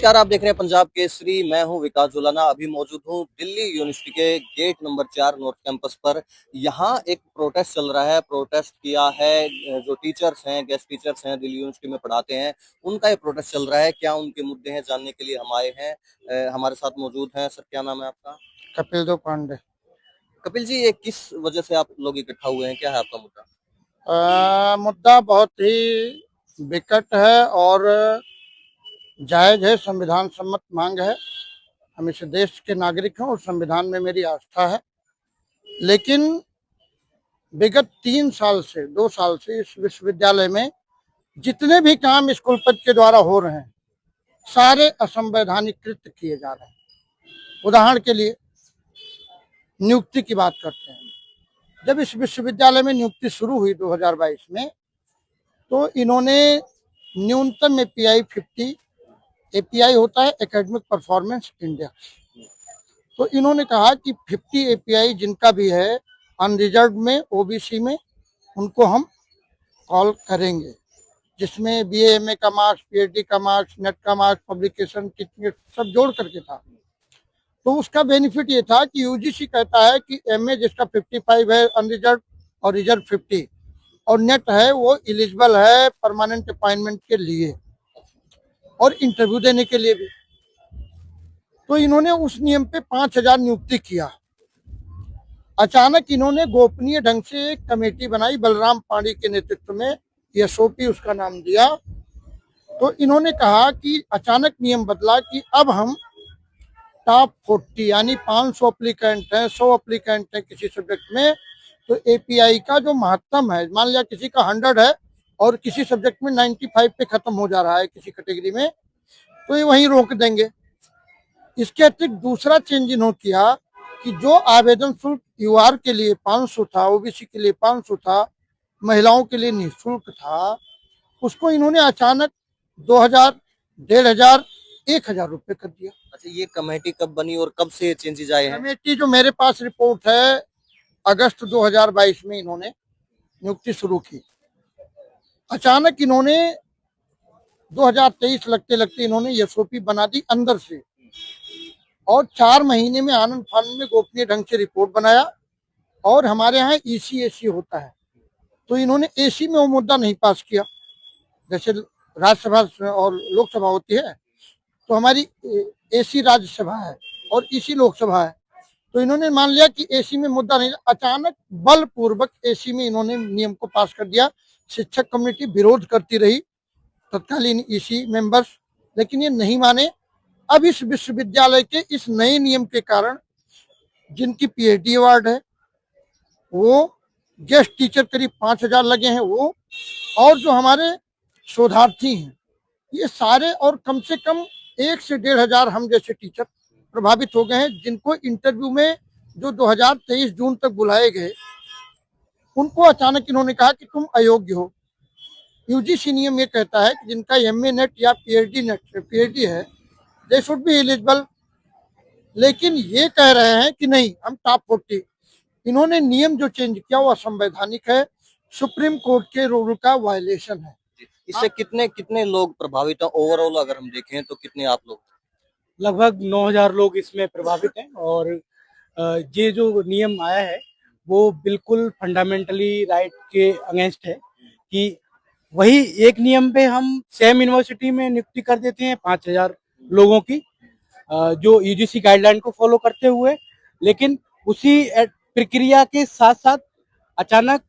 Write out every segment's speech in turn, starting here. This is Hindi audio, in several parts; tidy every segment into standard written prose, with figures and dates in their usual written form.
नमस्कार, आप देख रहे हैं पंजाब केसरी। मैं हूं विकास जुलाना। अभी मौजूद हूं दिल्ली यूनिवर्सिटी के गेट नंबर 4 नॉर्थ कैंपस पर। यहां एक प्रोटेस्ट चल रहा है। प्रोटेस्ट किया है जो टीचर्स हैं, गेस्ट टीचर्स हैं, दिल्ली यूनिवर्सिटी में पढ़ाते हैं, उनका ये प्रोटेस्ट चल रहा है। क्या उनके मुद्दे हैं, जानने के लिए हम आए हैं। हमारे साथ मौजूद हैं। सर, क्या नाम है आपका? कपिल देव पांडे। कपिल जी, ये किस वजह से आप लोग इकट्ठा हुए हैं? क्या है आपका मुद्दा? मुद्दा बहुत ही विकट है और जायज है, संविधान सम्मत मांग है। हम इस देश के नागरिक हैं और संविधान में मेरी आस्था है। लेकिन विगत 3 साल से 2 साल से इस विश्वविद्यालय में जितने भी काम इस कुलपति के द्वारा हो रहे हैं, सारे असंवैधानिक कृत्य किए जा रहे हैं। उदाहरण के लिए नियुक्ति की बात करते हैं। जब इस विश्वविद्यालय में नियुक्ति शुरू हुई 2022 में, तो इन्होंने न्यूनतम एपीआई 50, एपीआई होता है एकेडमिक परफॉर्मेंस इंडेक्स, तो इन्होंने कहा कि 50 एपीआई जिनका भी है अनरिजर्व में, ओबीसी में, उनको हम कॉल करेंगे, जिसमें बीए एमए का मार्क्स, पीएचडी का मार्क्स, नेट का मार्क्स, पब्लिकेशन, टीचिंग सब जोड़ करके था। तो उसका बेनिफिट ये था कि यूजीसी कहता है कि एमए जिसका 55 है अनरिजर्व और रिजर्व 50 और नेट है, वो एलिजिबल है परमानेंट अपॉइंटमेंट के लिए और इंटरव्यू देने के लिए भी। तो इन्होंने उस नियम पे 5,000 नियुक्ति किया। अचानक इन्होंने गोपनीय ढंग से एक कमेटी बनाई बलराम पांडे के नेतृत्व में, एसओपी उसका नाम दिया। तो इन्होंने कहा कि अचानक नियम बदला कि अब हम टॉप 40 यानी 500 अप्लीकेंट हैं, 100 अप्लीकेंट हैं किसी सब्जेक्ट में, तो एपीआई का जो महत्तम है, मान लिया किसी का 100 है और किसी सब्जेक्ट में 95 पे खत्म हो जा रहा है किसी कैटेगरी में, तो ये वहीं रोक देंगे। इसके अतिरिक्त दूसरा चेंज इन्होंने किया कि जो आवेदन शुल्क यूआर के लिए 500 था, ओबीसी के लिए 500 था, महिलाओं के लिए निःशुल्क था, उसको इन्होंने अचानक 2,000, 1,500, 1,000 रुपये कर दिया। अच्छा, ये कमेटी कब बनी और कब से चेंजेस आए हैं? कमेटी जो मेरे पास रिपोर्ट है, अगस्त 2022 में इन्होंने नियुक्ति शुरू की। अचानक इन्होंने 2023 लगते लगते इन्होंने एसओपी बना दी अंदर से, और 4 महीने में आनंद फानंद में गोपनीय ढंग से रिपोर्ट बनाया। और हमारे यहाँ ईसी एसी होता है, तो इन्होंने एसी में वो मुद्दा नहीं पास किया। जैसे राज्यसभा और लोकसभा होती है, तो हमारी एसी राज्यसभा है और इसी लोकसभा है, तो इन्होंने मान लिया कि एसी में मुद्दा नहीं। अचानक बलपूर्वक एसी में इन्होंने नियम को पास कर दिया। शिक्षक कम्युनिटी विरोध करती रही, तत्कालीन ईसी मेंबर्स, लेकिन ये नहीं माने। अब इस विश्वविद्यालय के इस नए नियम के कारण जिनकी पीएचडी अवार्ड है, वो गेस्ट टीचर करीब 5,000 लगे हैं वो, और जो हमारे शोधार्थी हैं, ये सारे और कम से कम 1 से 1,500 हम जैसे टीचर प्रभावित हो गए हैं, जिनको इंटरव्यू में जो 2023 जून तक बुलाए गए, उनको अचानक इन्होंने कहा कि तुम अयोग्य हो। यूजीसी नियम ये कहता है कि जिनका एमए नेट या पीएचडी है, दे शुड बी एलिजिबल, लेकिन ये कह रहे हैं कि नहीं, हम टॉप 40। इन्होंने नियम जो चेंज किया वो असंवैधानिक है, सुप्रीम कोर्ट के रूल का वायलेशन है। इससे कितने कितने लोग प्रभावित हैं? ओवरऑल अगर हम देखें तो कितने आप लोग? लगभग 9,000 लोग इसमें प्रभावित हैं। और ये जो नियम आया है वो बिल्कुल फंडामेंटली राइट के अगेंस्ट है कि वही एक नियम पे हम सेम यूनिवर्सिटी में नियुक्ति कर देते हैं 5,000 लोगों की, जो यूजीसी गाइडलाइन को फॉलो करते हुए, लेकिन उसी प्रक्रिया के साथ साथ अचानक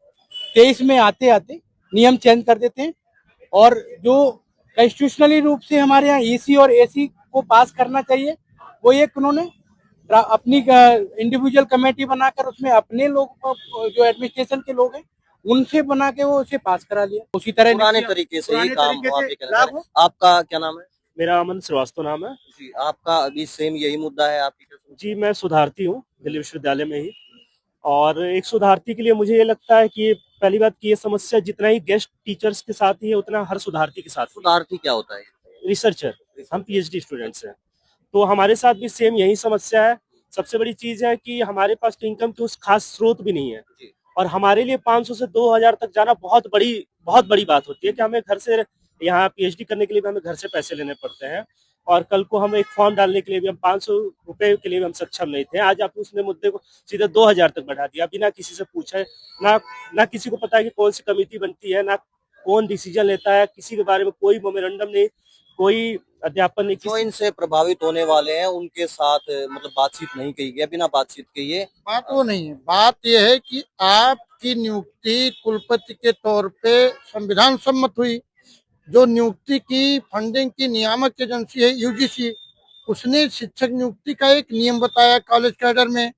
23 में आते आते नियम चेंज कर देते हैं। और जो कॉन्स्टिट्यूशनली रूप से हमारे यहाँ ईसी और एसी को पास करना चाहिए, वो एक उन्होंने अपनी इंडिविजुअल कमेटी बनाकर उसमें अपने लोग जो एडमिनिस्ट्रेशन के लोग हैं उनसे बना के वो उसे पास करा लिया। उसी तरह पुराने तरीके से ही काम हो, आप ये कहना चाह रहे हैं। आपका क्या नाम है? मेरा अमन श्रीवास्तव नाम है जी। आपका अभी सेम यही मुद्दा है आपकी? जी। मैं शोधार्थी हूँ दिल्ली विश्वविद्यालय में ही, और एक शोधार्थी के लिए मुझे ये लगता है कि पहली बात की ये समस्या जितना ही गेस्ट टीचर्स के साथ ही है, उतना हर शोधार्थी के साथ। शोधार्थी क्या होता है? रिसर्चर, हम पीएचडी स्टूडेंट्स हैं, तो हमारे साथ भी सेम यही समस्या है। सबसे बड़ी चीज है कि हमारे पास इनकम के उस खास स्रोत भी नहीं है, और हमारे लिए 500 से 2,000 तक जाना बहुत बड़ी बात होती है कि हमें घर से यहाँ पीएचडी करने के लिए हमें घर से पैसे लेने पड़ते हैं। और कल को हम एक फॉर्म डालने के लिए भी हम 500 रुपए के लिए भी हम सक्षम नहीं थे। आज आप उसने मुद्दे को सीधे 2000 तक बढ़ा दिया बिना किसी से पूछे। ना किसी को पता है कि कौन सी कमेटी बनती है, ना कौन डिसीजन लेता है, किसी के बारे में कोई मेमोरेंडम नहीं, कोई अध्यापन नहीं। जो इनसे प्रभावित होने वाले हैं उनके साथ मतलब बातचीत नहीं की गई, बिना बातचीत के ये बात वो नहीं है। बात यह है कि आपकी नियुक्ति कुलपति के तौर पे संविधान सम्मत हुई। जो नियुक्ति की फंडिंग की नियामक एजेंसी है यूजीसी, उसने शिक्षक नियुक्ति का एक नियम बताया कॉलेज कैडर में।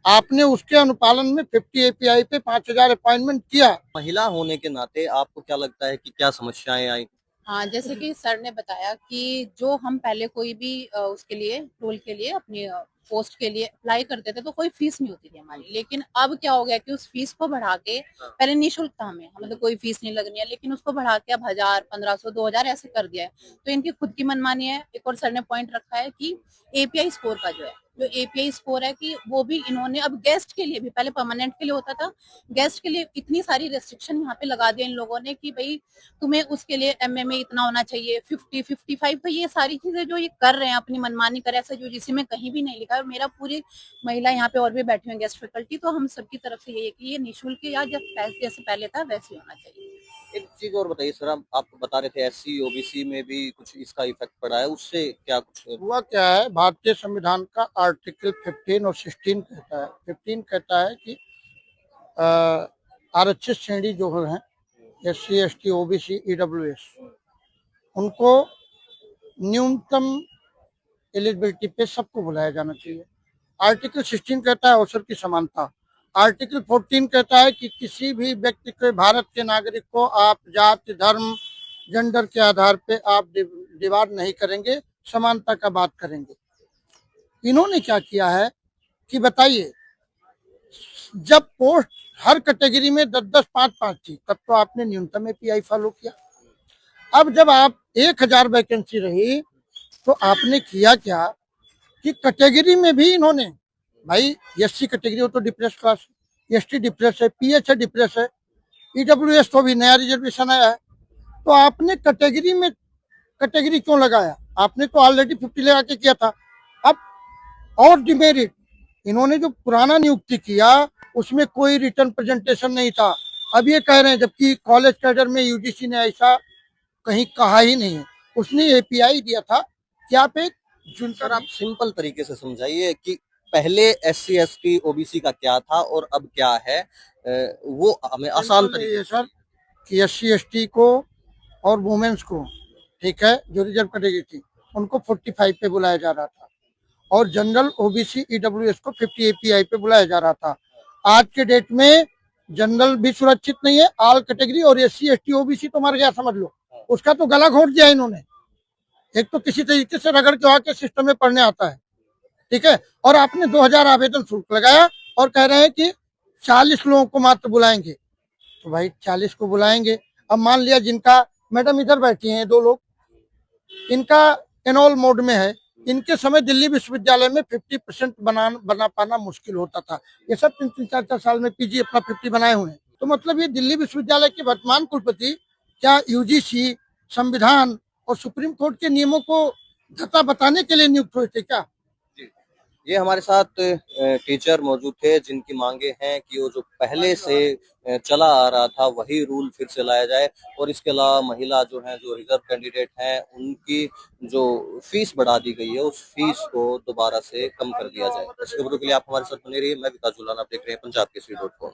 आपने उसके अनुपालन में 50 एपीआई पे 5000 अपॉइंटमेंट किया। महिला होने के नाते आपको क्या लगता है कि क्या समस्याएं आई? हाँ, जैसे कि सर ने बताया कि जो हम पहले कोई भी उसके लिए रोल के लिए अपनी पोस्ट के लिए अप्लाई करते थे तो कोई फीस नहीं होती थी हमारी। लेकिन अब क्या हो गया कि उस फीस को बढ़ा के, पहले निःशुल्क था हमें, मतलब कोई फीस नहीं लगनी है, लेकिन उसको बढ़ा के अब 1000, 1500, 2000 ऐसे कर दिया है। तो इनकी खुद की मनमानी है। एक और सर ने पॉइंट रखा है कि एपीआई स्कोर का जो एपीआई स्कोर है कि वो भी इन्होंने अब गेस्ट के लिए भी, पहले परमानेंट के लिए होता था, गेस्ट के लिए इतनी सारी रेस्ट्रिक्शन यहाँ पे लगा दिया इन लोगों ने कि भाई तुम्हें उसके लिए एमए में इतना होना चाहिए, 50, 55। तो ये सारी चीजें जो ये कर रहे हैं, अपनी मनमानी कर, ऐसा जो जिसमें में कहीं भी नहीं लिखा है। मेरा पूरी महिला यहाँ पे और भी बैठे हुए गेस्ट फैकल्टी, तो हम सबकी तरफ से ये है कि ये निःशुल्क या जैसे पहले था वैसे ही होना चाहिए। एक चीज और बताइए सर, आप बता रहे थे एससी ओबीसी में भी कुछ इसका इफेक्ट पड़ा है, उससे क्या कुछ हुआ क्या है, भारतीय संविधान का आर्टिकल 15 और 16 कहता है। 15 कहता है कि आरक्षित श्रेणी जो है एससी, एसटी, ओबीसी, ईडब्ल्यूएस, उनको न्यूनतम एलिजिबिलिटी पे सबको बुलाया जाना चाहिए। आर्टिकल 16 कहता है अवसर की समानता। आर्टिकल 14 कहता है कि किसी भी व्यक्ति को, भारत के नागरिक को आप जाति, धर्म, जेंडर के आधार पे आप डिवाइड नहीं करेंगे, समानता का बात करेंगे। इन्होंने क्या किया है कि बताइए, जब पोस्ट हर कैटेगरी में 10-10, 5-5 थी, तब तो आपने न्यूनतम एपीआई फॉलो किया। अब जब आप 1000 वैकेंसी रही तो आपने किया क्या कि कैटेगरी में भी इन्होंने, भाई एससी कैटेगरी हो तो डिप्रेस क्लास, एसटी डिप्रेस है, पीएच है डिप्रेस है, ईडब्ल्यूएस तो भी नया रिजर्वेशन आया है। तो आपने कैटेगरी में कैटेगरी क्यों लगाया? आपने तो ऑलरेडी 50 लगा के किया था। अब और डिमेरिट, इन्होंने जो पुराना नियुक्ति किया उसमें कोई रिटर्न प्रेजेंटेशन नहीं था। अब ये कह रहे हैं, जबकि कॉलेज कैडर में यूजीसी ने ऐसा कहीं कहा ही नहीं है। उसने एपीआई दिया था कि आप एक सर आप सिंपल तरीके से समझाइए कि पहले एससी एसटी ओबीसी का क्या था और अब क्या है, वो हमें आसान तरीके सर कि एससी एसटी को और वुमेन्स को, ठीक है, जो रिजर्व कैटेगरी थी उनको 45 पे बुलाया जा रहा था, और जनरल ओबीसी ईडब्ल्यूएस को 50 एपीआई पे बुलाया जा रहा था। आज के डेट में जनरल भी सुरक्षित नहीं है, ऑल कैटेगरी, और एससी एसटी ओबीसी तो मर गया समझ लो। उसका तो गला घोट दिया इन्होंने। एक तो किसी तरीके से रगड़ के आके सिस्टम में पढ़ने आता है, ठीक है, और आपने 2000 आवेदन शुल्क लगाया और कह रहे हैं कि 40 लोगों को मात्र बुलाएंगे। तो भाई 40 को बुलाएंगे। अब मान लिया जिनका, मैडम इधर बैठी हैं 2 लोग, इनका एनोल मोड में है, इनके समय दिल्ली विश्वविद्यालय में 50% बना पाना मुश्किल होता था। ये सब 3-3, 4-4 साल में पीजी अपना 50 बनाए हुए हैं। तो मतलब ये दिल्ली विश्वविद्यालय के वर्तमान कुलपति क्या यूजीसी, संविधान और सुप्रीम कोर्ट के नियमों को धता बताने के लिए नियुक्त हुए थे क्या? ये हमारे साथ टीचर मौजूद थे जिनकी मांगे हैं कि वो जो पहले से चला आ रहा था वही रूल फिर से लाया जाए, और इसके अलावा महिला जो है, जो रिजर्व कैंडिडेट हैं, उनकी जो फीस बढ़ा दी गई है उस फीस को दोबारा से कम कर दिया जाए। इस खबरों के लिए आप हमारे साथ बने रहिए। मैं विकास जुलाना, आप देख रहे हैं पंजाब केसरी .com।